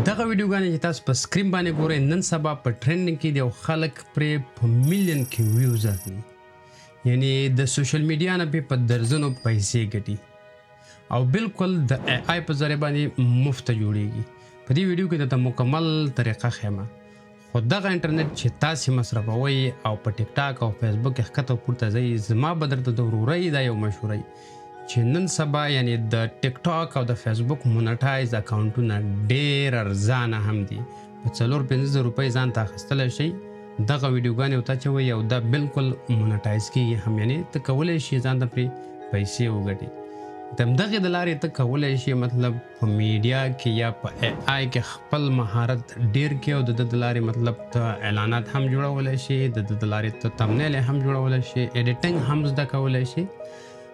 دغه ویډیوګانې چې تاسو په سکرین باندې ګورئ نن سبا په ټرینډ کې دي او خلک پرې په میلیون کې ویوز اخلي. یعنی د سوشل میډیا نه په درزنو پیسې ګټي او بالکل د ای آی په ذریعہ باندې مفت جوړیږي. په دې ویډیو کې د مکمل طریقه خیمه خو دغه انټرنیټ چې تاسو مصرفوي او په ټیک ټاک او فیسبوک کې ښکته پورته ځي زما بدرته د ورورۍ دا یو مشهوري چې نن سبا یعنی د ټیک ټاک او د فیسبوک مونټایز اکاونټونه ډېر ارزانه هم دي. په 4-5 روپۍ ځان ته اخیستلی شئ دغه ویډیوګانې ورته اچوئ او دا بالکل مونټایز کیږي هم، یعنی ته کولی شي ځان ته پرې پیسې وګټې. د همدغې د لارې ته کولی شي مطلب په میډیا کې یا په ای آی کې خپل مهارت ډېر کړي او د ده د لارې مطلب ته اعلانات هم جوړولی شي، د ده د لارې ته تمنیل هم جوړولی شي، ایډیټنګ هم زده کولی شي.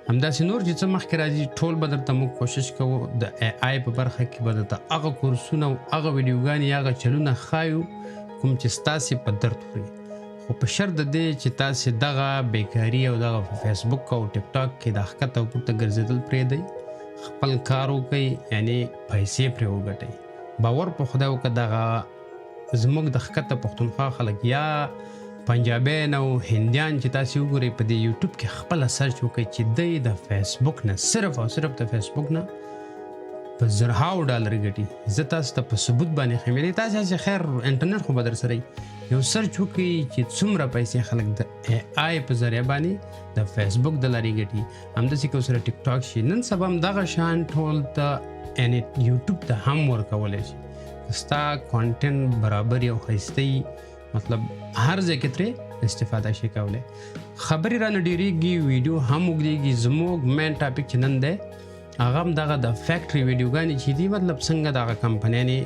همداسې نور چې څه مخکې راځي ټول به درته موږ کوشش کوو د ای آی په برخه کې به درته هغه کورسونه او هغه ویډیوګانې هغه چلونه ښایو کوم چې ستاسې په درد خوري. خو په شرط د دې چې تاسې دغه بیکاري او دغه فیسبوک او ټیک ټاک کې د ښکته او پورته ګرځېدل پرېږدئ، خپل کار وکئ، یعنی پیسې پرې وګټئ. باور په خدای وکړه دغه زموږ د ښکته پښتونخوا خلک یا پنجابیان او هندیان چې تاسې وګورئ په دې یوټیوب کې خپله سرچ وکړئ چې دی د فیسبوک نه صرف او صرف د فیسبوک نه په $100 ګټي. زه تاسو ته په ثبوت باندې ښیم. یعنې تاسې هسې خیر انټرنیټ خو به در سره یو سرچ وکړئ چې څومره پیسې خلک د ای آی په ذریعه باندې د فیسبوک د لارې ګټي. همداسې که ورسره ټیک ټاک شي نن سبا هم دغه شان ټول ته یعنې یوټیوب ته هم ورکولی شي. ستا کانټینټ برابر او ښایسته مطلب هر ځای کې ترې استفاده شي کولی. خبرې رانه ډېرېږي، ویډیو هم اوږدېږي. زموږ مین ټاپک چې نن دی هغه هم دغه د فیکټري ویډیوګانې چې دي مطلب څنګه دغه کمپنیانې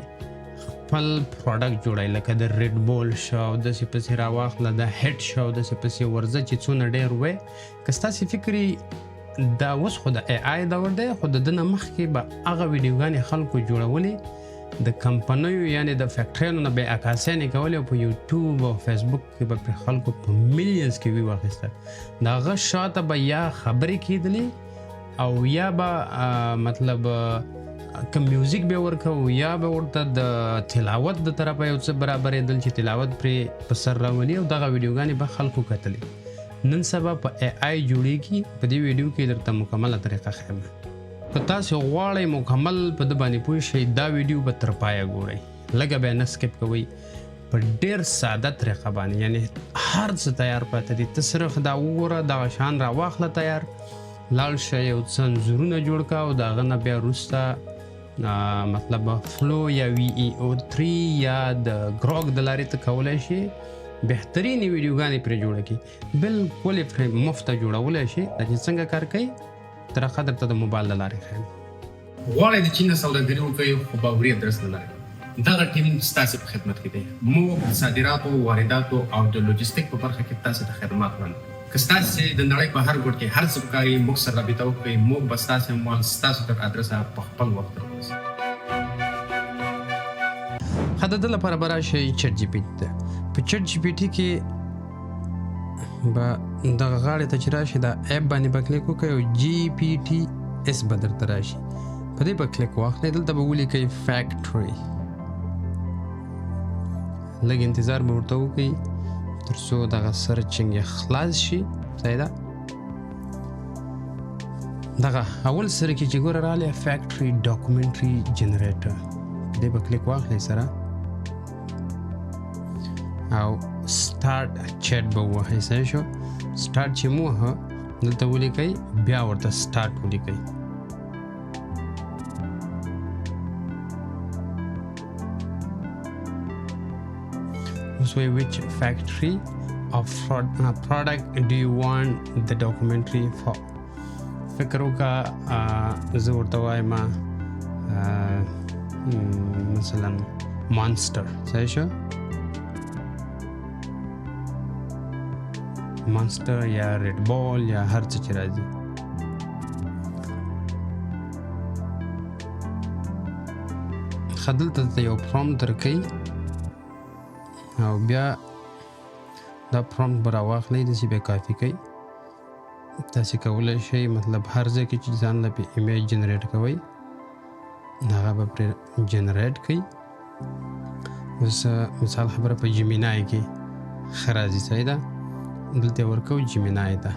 خپل پروډکټ جوړوي، لکه د ریډ بول شو او داسې پسې راواخله د هیټ شو او داسې پسې ورځه چې څونه ډېر وی. که ستاسې فکري دا اوس خو د ای آی دور دی خو د ده نه مخکې به هغه ویډیوګانې خلکو جوړولې د کمپنیو یعنی د فیکټریانو نه به عکاسیانې کولې او په یوټیوب او فیسبوک کې به پرې خلکو په میلیونز کې ویو اخیسته. د هغه شاته به یا خبرې کېدلې او یا به مطلب که میوزیک به ورکوو یا به ورته د تلاوت د طرفه یو څه برابرېدل چې تلاوت پرې په سر راولي او دغه ویډیوګانې به خلکو کتلې. نن سبا په ای آی جوړېږي. په دې ویډیو کې درته مکمله طریقه ښیم. که تاسې غواړئ مکمل په ده باندې پوه شئ دا ویډیو به تر پایه ګورئ، لږه به یې نه سکپ کوئ. په ډېر ساده طریقه باندې یعنې هر څه تیار پاته دي. ته صرف دا وګوره دغه شان راواخله تیار لاړ شه یو څه انځورونه جوړ کړه او د هغه نه بیا وروسته مطلب فلو یا وي ای او 3 یا د ګروک د لارې ته کولی شي بهترینې ویډیوګانې پرې جوړه کړي. بالکل یې پرې مفته جوړولی شي. دا چې څنګه کار کوي طریقه درته د موبایل له لارې ښیم. غواړئ د چین نه سوداګري وکړئ خو باوري ادرس نه لرئ، دغه ټیم ستاسې په خدمت کې دی. موږ د صادراتو، وارداتو او د لوجستیک په برخه کې تاسې ته خدمات وړاندې کوو. که ستاسې د نړۍ په هر ګوټ کې هر څه پکار وي موږ سره رابطه وکړئ، موږ به ستاسې مال ستاسو تر ادرسه په خپل وخت راورسوو. ښه د ده لپاره به راشئ چټ جي پي ټي ته. په چټ جي پي ټي کې به دغه غاړې ته چې راشي دا ایپ باندې به کلیک وکړئ او جي پي ټي اس به درته راشي. په دې به کلیک واخلئ. دلته به ولیکئ فیکټري. لږ انتظار به ورته وکړئ تر څو دغه سرچنګ یې خلاص شي. صحیح ده. دغه اول سره کې چې ګوره راغلی فیکټري ډاکومنټري جنریټر په دې به کلیک واخلئ سره او سټارټ چیټ به ووهئ. صحیح شو. سټارټ چې مو ووهه دلته ولیکئ بیا ورته سټارټ ولیکئ. اوس وایي which factory of product do you want the documentary for. فکر وکړه زه ورته وایم مثلا مانسټر. صحیح شو. مانسټر یا ریډ بول یا هر څه چې راځي. ښه دلته ته یو پرومپټ درکوي او بیا دا پرومپټ به راواخلئ داسې به کافي کوئ. تاسې کولی شئ مطلب هر ځای کې چې ځان له پې ایمیج جنریټ کوئ هغه به پرې جنریټ کوئ اوس مثال خبره په جیمینای کې ښه راځي صحیح ده دلته ورکو جیمینای ته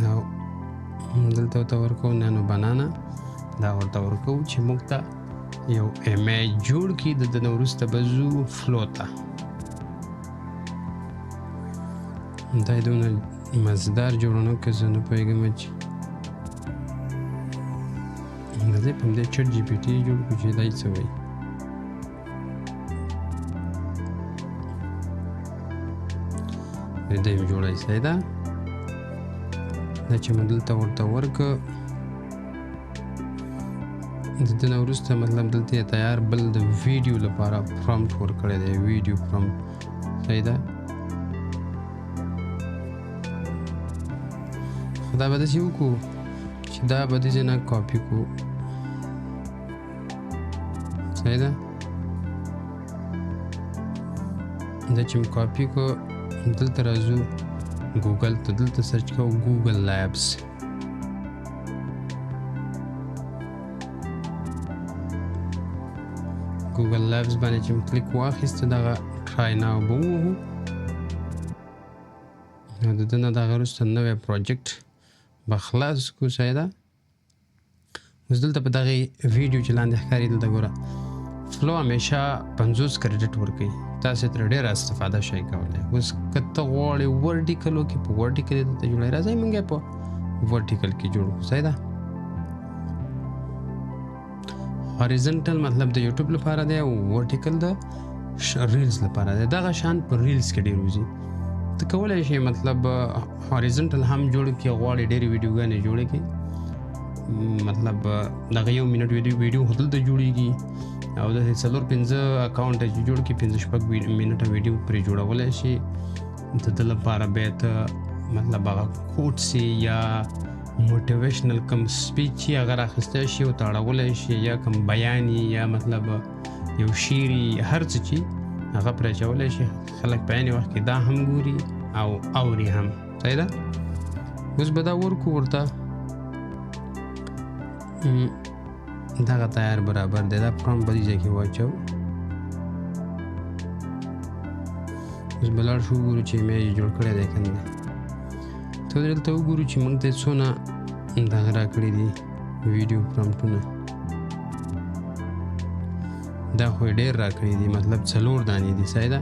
او دلته ورته ورکو نانو بنانا دا ورته ورکو چې موږ ته یو امیج جوړ کړي د دې نه وروسته به ځو فلو ته دا یې دونه مزدار جوړونه که زه نه پوهېږم چې د دې په همدې چټ جي پي ټي جوړ کړو چې دا یې څه وایي دا یې جوړی صحیح ده دا چې مو دلته ورته ورکړه د دې نه وروسته مطلب دلته یې تیار بل د ویډیو لپاره پرامپټ ورکړی دی ویډیو پرامپټ صحیح ده خو دا به داسې وکړو چې دا به داسې نه کاپي کړو صحیح ده دا چې مو کاپي کړو دلته راځو ګوګل ته دلته سرچ کوو ګوګل لیبس ګوګل لیبس باندې چې مو کلیک واخیسته دغه ټرای ناو به ووهو نو د ده نه دغه وروسته نوی پروجیکټ به خلاص کړو صحیح ده اوس دلته په دغې ویډیو چې لاندې ښکاري دلته ګوره فلو همیشه 50 کریډټ ورکوي تاسې ترې ډېره استفاده شئ کولی اوس که ته غواړې ورټیکلو کې په ورټیکل یې دلته جوړوي راځئ موږ یې په ورټیکل کې جوړ کړو صحیح ده هاریزنټل مطلب د یوټیوب لپاره دی او ورټیکل د ریلز لپاره دی دغه شان په ریلز کې ډېر وځي ته کولی شې مطلب هاریزنټل هم جوړ کړي غواړې ډېرې ویډیوګانې جوړې کړي مطلب دغه 1 منټ ویډیو خو دلته جوړېږي او د 4-5 اکاونټ چې جوړ کړي 5-6 منټه ویډیو پرې جوړولی شي د ده لپاره بیا ته مطلب هغه کوټس یا موټیویشنل کم سپیچ یې هغه راخیستی شي او ته اړولی شي یا کم بیان یا مطلب یو شعر هر څه چې هغه پرې اچولی شي خلک په عین وخت کې دا هم ګوري او اوري هم صحیح ده اوس به دا ورکو ورته دغه تیار برابر دی دا پرامپټ په دې ځای کې واچو اوس به لاړ شو وګورو چې ایمیج جوړ کړی دی که نه ته دلته وګورو چې موږ ته څونه دغه راکړي دي ویډیو پرامپټونه دا خو یې ډېر راکړي دي مطلب 4 دانې دي صحیح ده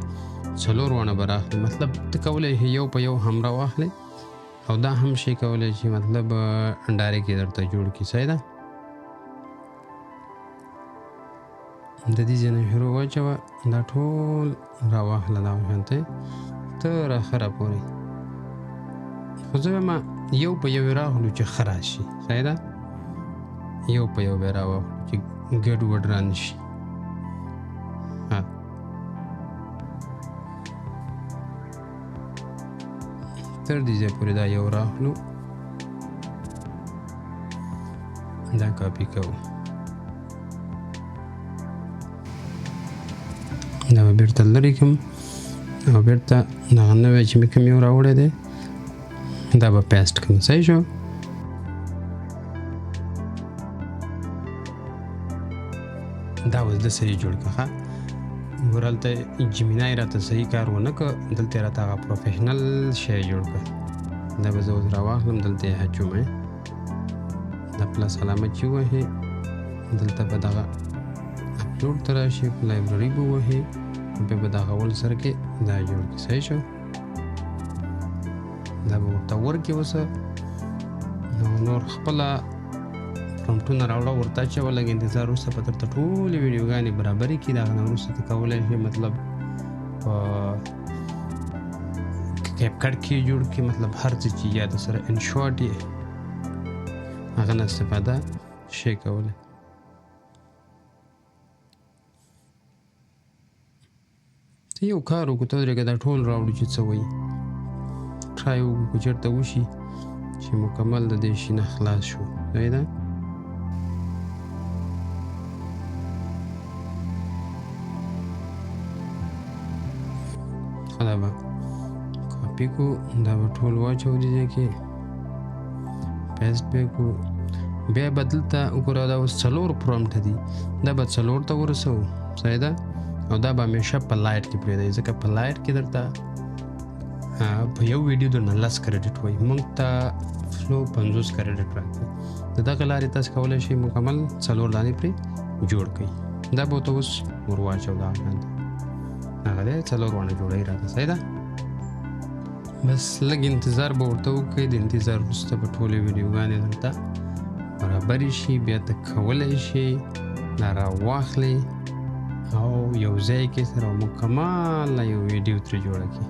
4 ونه به راخلي مطلب ته کولی شې یو په یو هم راواخلې او دا هم شي کولی شي مطلب ډایرکټ یې درته جوړ کړي صحیح ده د دې ځای نه شروع واچوه دا ټول راواخله دغه شانتې ته راښه راپورې خو زه وایم یو په یو یې راغلو چې ښه راشي صحیح ده یو په یو به یې راواخلو چې ګډ وډ را نه شي تر دې ځای پورې دا یو راغلو دا کاپي کوو دا به بیرته لرې کړم او بیرته دغه نوی چې مې کوم یو راوړی دی دا به پیسټ کړم صحیح شو دا اوس د صحیح جوړ کړه ګوره هلته جیمینای راته صحیح کار ونه کړه دلته یې راته هغه پروفیشنل شی جوړ کړه دا به زه اوس راواخلم دلته یې اچوم دا پلس علامه چې ووهې دلته به دغه اپلوډ ته راشي په لایبرري به ووهې بیا به دغه ول سره کې دا جوړ کړي صحیح شو دا به ورته ورکړي اوسه نور خپله پرامپټونه راوړه ورته اچوه لږ انتظار وروسته به درته ټولې ویډیوګانې برابرې کړي د هغه نه وروسته ته کولی شې مطلب په کیپکټ کې جوړ کړي مطلب هر څه چې یا د سره انشاټ یې هغه نه استفاده شي کولی ته یو کار وکړو ته ودرېږه دا ټول راوړو چې څه وایي ټرای وکړو که چېرته وشي چې مکمل د دې شي نه خلاص شو صحیح ده ښه دا به کاپي کړو دا به ټول واچو دې ځای کې پیسټ به کړو بیا به دلته وګوره دا اوس 4 پرومپټ دي دا به 4 ته ورسوو صحیح ده او دا به همیشه په لایټ کې پرېږدئ ځکه په لایټ کې درته په یو ویډیو درنه 10 کریډټ وایي موږ ته فلو 50 کریډټ راکړي د دغه لارې تاسو کولی شئ مکمل 4 دانې پرې جوړ کړئ دا به ورته اوس ور واچوو دا باندې هغه دی 4 ونه جوړوي راته صحیح ده بس لږ انتظار به ورته وکړئ د انتظار وروسته به ټولې ویډیوګانې درته برابرې شي بیا ته کولی شئ دا راواخلئ او یو ځای کې سره مکمله یو ویډیو ترې جوړه کړئ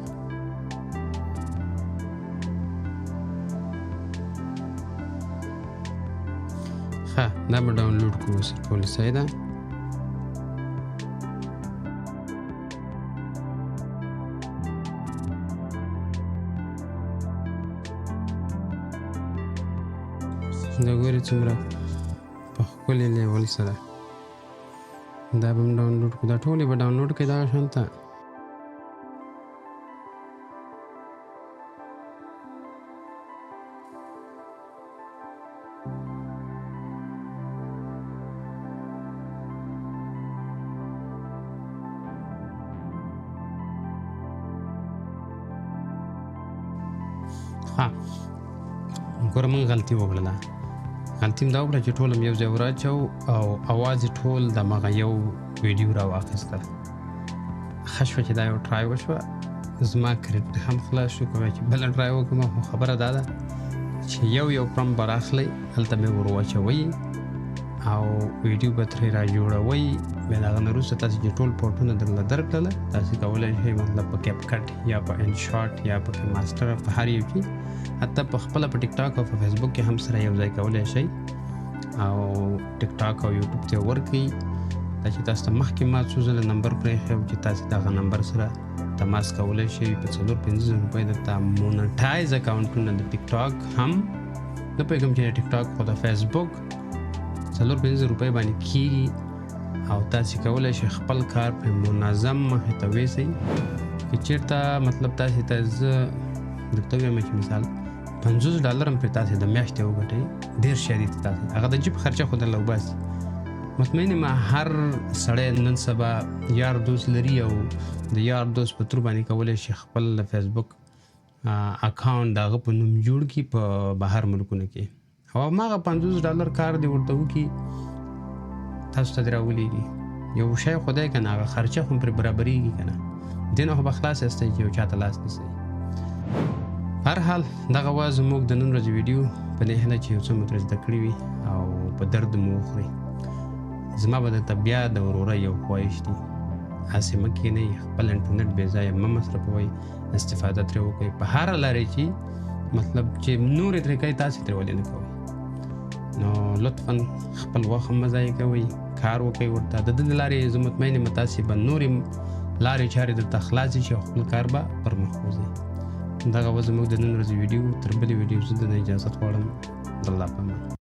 ښه دا به ډاونلوډ کړو اوس ټول صحیح ده دا ګورې څومره په ښکلي لیول سره دا به هم ډاونلوډ کړو دا ټولې به ډاونلوډ کړئ دغه شان ته ها ګوره موږ غلطي وکړله غلطي هم دا وکړه چې ټول هم یو ځای وراچوو او اواز یې ټول دمغه یو ویډیو راواخیستله ښه شوه چې دا یو ټرای وشوه زما کریډټ هم خلاص شو که چې بله ټرای وکړم خو خبره دا ده چې یو پرم به راخلی هلته مې ور واچوئ او ویډیو به ترې را جوړوئ بیا د هغه نه وروسته تاسې چې ټول پورټونه درله درکړله تاسې کولی شئ مطلب په کیپ کټ یا په انشاټ یا په ماسټر په هر یو کې حتی په خپله په ټیک ټاک او په فیسبوک کې هم سره یو ځای کولی شئ او ټیک ټاک او یوټیوب ته ورکړئ دا چې تاسو ته مخکې ما څو ځله نمبر پرېښی و چې تاسې دغه نمبر سره تماس کولی شئ په 4-5 روپۍ درته مونټایز اکاونټونه د ټیک ټاک هم نه پوهېږم چې د ټیک ټاک خو د فیسبوک 4-5 روپۍ باندې کیږي او تاسې کولی شئ خپل کار په منظم مخې ته ویسئ که چېرته مطلب تاسې ته زه درته ووایم چې مثال $50 هم پرې تاسې د میاشتې وګټئ ډېر شی دي تاسې هغه د جیب خرچه خو درله وباسي مطمئن یم هر سړی نن سبا یار دوست لري او د یار دوست په تور باندې کولی شي خپل فیسبوک اکاونټ د هغه په نوم جوړ کړي په بهر ملکونو کې او هماغه $50 کار دې ورته وکړي تاسو ته دې راولېږي یو شی خدای که نه هغه خرچه خو پرې برابرېږي که نه دې نه خو به خلاص یاستئ چې یو چا ته لاس نیسئ هر حال دغه وه زموږ د نن ورځې ویډیو په دې هیله چې یو څه مو ترې زده کړي وي او په درد مو وخورئ زما به درته بیا د وروره یو خواهش دي هسې مه کښېنئ خپل انټرنټ بې ځایه مه مصرفوئ استفاده ترې وکړئ په هره لارې چې مطلب چې نورې ترې کوئ تاسې ترې ولې نه کوئ نو لطفا خپل وخت هم مه ضایع کوئ کار وکړئ ورته د ده د لارې زه مطمئن یم تاسې به نورې لارې چارې درته خلاصې شي او خپل کار به پرمخ وځئ دغه وه زموږ د نن ورځې ویډیو تر بلې ویډیو زه د نه اجازت غواړم د الله په امان